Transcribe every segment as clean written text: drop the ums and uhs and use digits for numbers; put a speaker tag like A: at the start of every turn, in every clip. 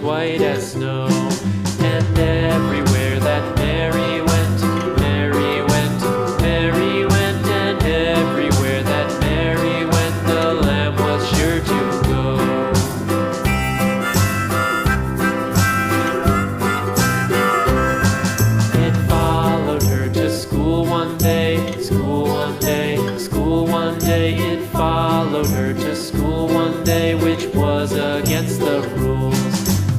A: white as snow. And everywhere that Mary went, Mary went, Mary went, and everywhere that Mary went, the lamb was sure to go. It followed her to school one day, school one day, school one day. It followed her to school one day, which was against the rules.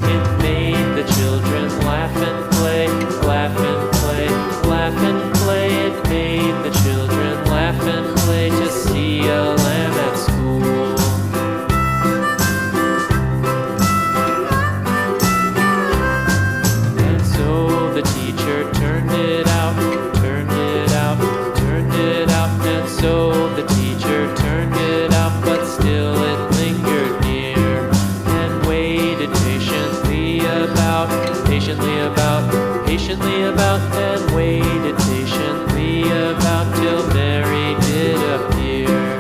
A: It made the children laugh and play, laugh and play, laugh and play. It made the children laugh and play to see a lamb at school. And so the teacher turned it out, turned it out, turned it out. And so the teacher turned it out, but still it lingered near and waited patiently about, and waited patiently about till Mary did appear.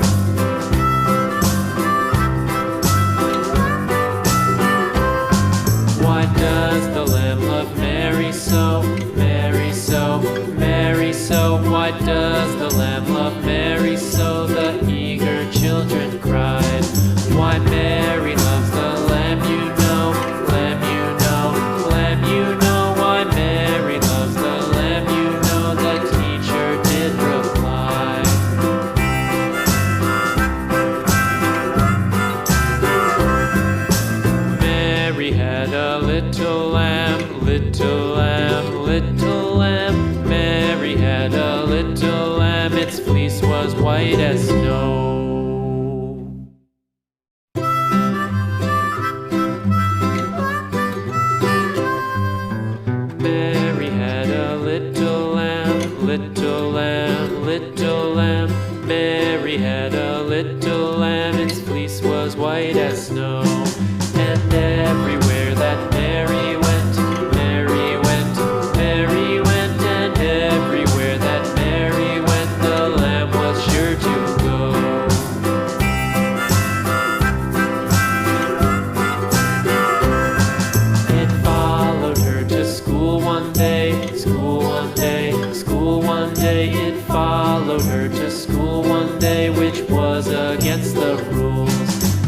A: Why does the lamb love Mary so, Mary so, Mary so? Why does the lamb love Mary so? The eager children cried. Why Mary loves the lamb, you know, lamb, you know, lamb, you know. Why Mary loves the lamb, you know, the teacher did reply. Mary had a little lamb, little lamb, little lamb. Mary had a little lamb, its fleece was white as snow. Mary had a little lamb, little lamb, little lamb. Mary had a little lamb, its fleece was white as snow. And everywhere that Mary went, Mary went, Mary went, and everywhere that Mary went, the lamb was sure to go. It followed her to school one day, school one day, school one day. It followed her to school one day, which was against the rules.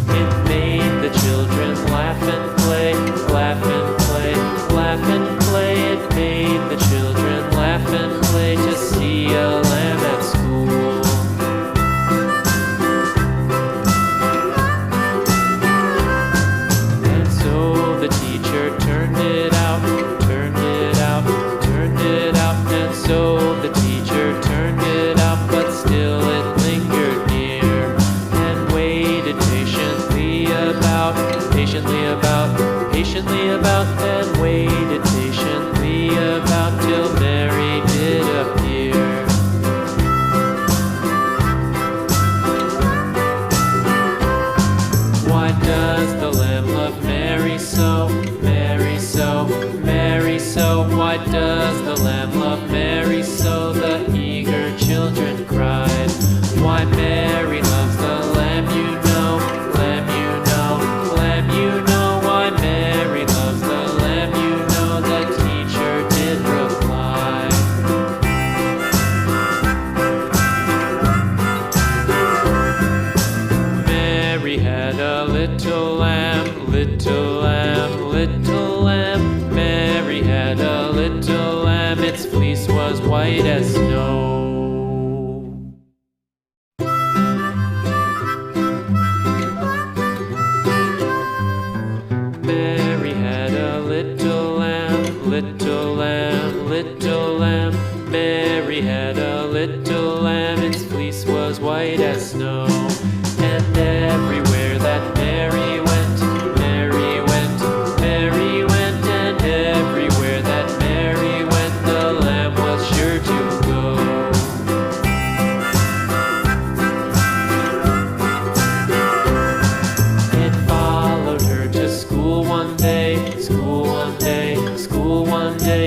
A: It made the children laugh and play, laugh and play, laugh and play. It made the children laugh and play to see a lamb at school. And so the teacher turned it out, turned it out, turned it out. And so the teacher turned it out, but still it lingered near and waited patiently about, and waited patiently about till Mary did appear. Why does the lamb love Mary so, Mary so, Mary so? Why does the lamb love Mary so? The eager children cried. Why Mary loves the lamb, you know, lamb, you know, lamb, you know. Why Mary loves the lamb, you know, the teacher did reply. Mary had a little lamb, little lamb, little lamb. Mary had a little lamb, its fleece was white as snow. Mary had a little lamb, little lamb, little lamb. Mary had a little lamb, its fleece was white as snow. And everywhere that Mary went, Mary went, Mary went, and everywhere that Mary went, the lamb was sure to go. It followed her to school one day, school one day, school one day.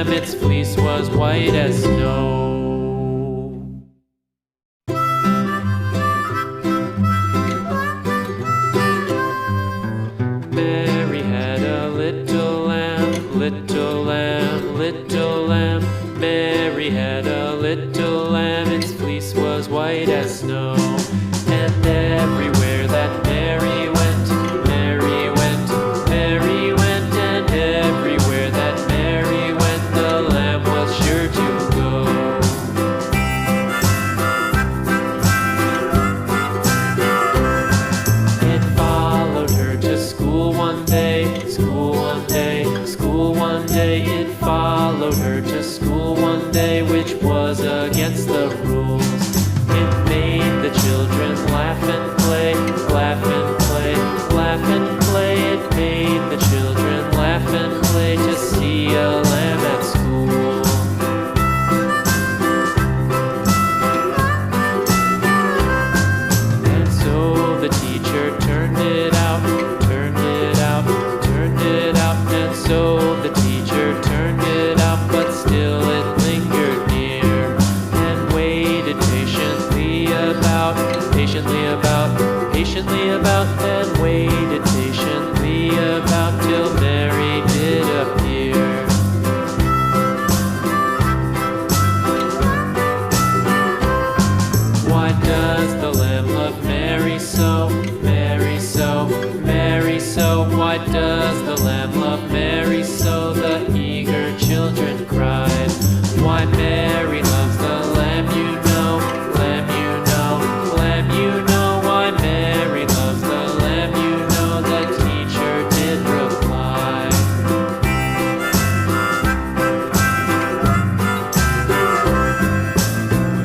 A: lamb, its fleece was white as snow. Mary had a little lamb, little lamb, little lamb. Mary had a little lamb, its fleece was white as snow. And everywhere that Mary went, Mary went, Mary went, and everywhere that Mary went, the lamb was sure to go. It followed her to school one day, school one day, school one day. It followed her to school one day, which was against the rules. It made the children laugh and play, laugh and play, laugh and play. It made the children laugh and play to see a lamb at school. And so the teacher turned it out, turned it out, turned it out. And so the teacher turned it out, but still it lingered near and waited patiently about, patiently about, and waited patiently about till Mary did appear. Why does the lamb love Mary so, Mary so, Mary so? Why does the lamb love Mary so? The eager children cried. Why Mary loves the lamb, you know, lamb, you know, lamb, you know. Why Mary loves the lamb, you know, the teacher did reply.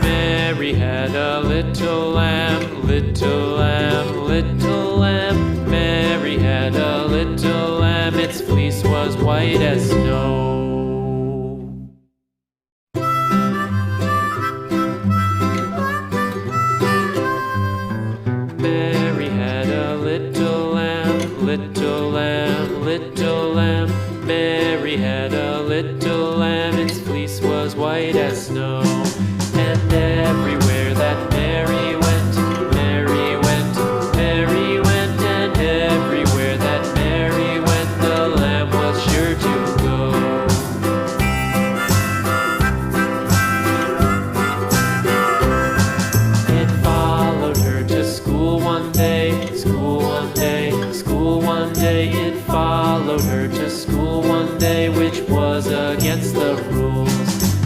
A: Mary had a little lamb, little lamb, little lamb. Mary had a little lamb, its fleece was white as snow. Mary had a little lamb, little lamb, little lamb. Mary had a little lamb, its fleece was white as snow. And everywhere that Mary went, Mary went, Mary went, and everywhere that Mary went, the lamb was sure to go. It followed her to school one day, school one day, school one day. It followed her to school one day, which was against the rules.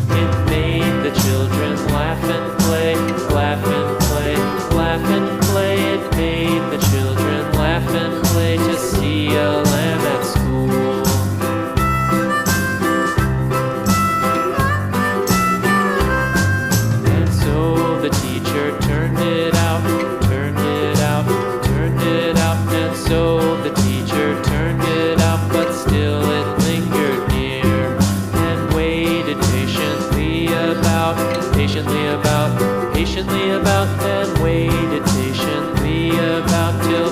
A: It made the children laugh and play, laugh and play, laugh and play. It made the children laugh and play to see a lamb at school. And so the teacher turned it out, turned it out, turned it out. And so the teacher turned it out, but still it lingered near and waited patiently about, patiently about, and waited patiently about till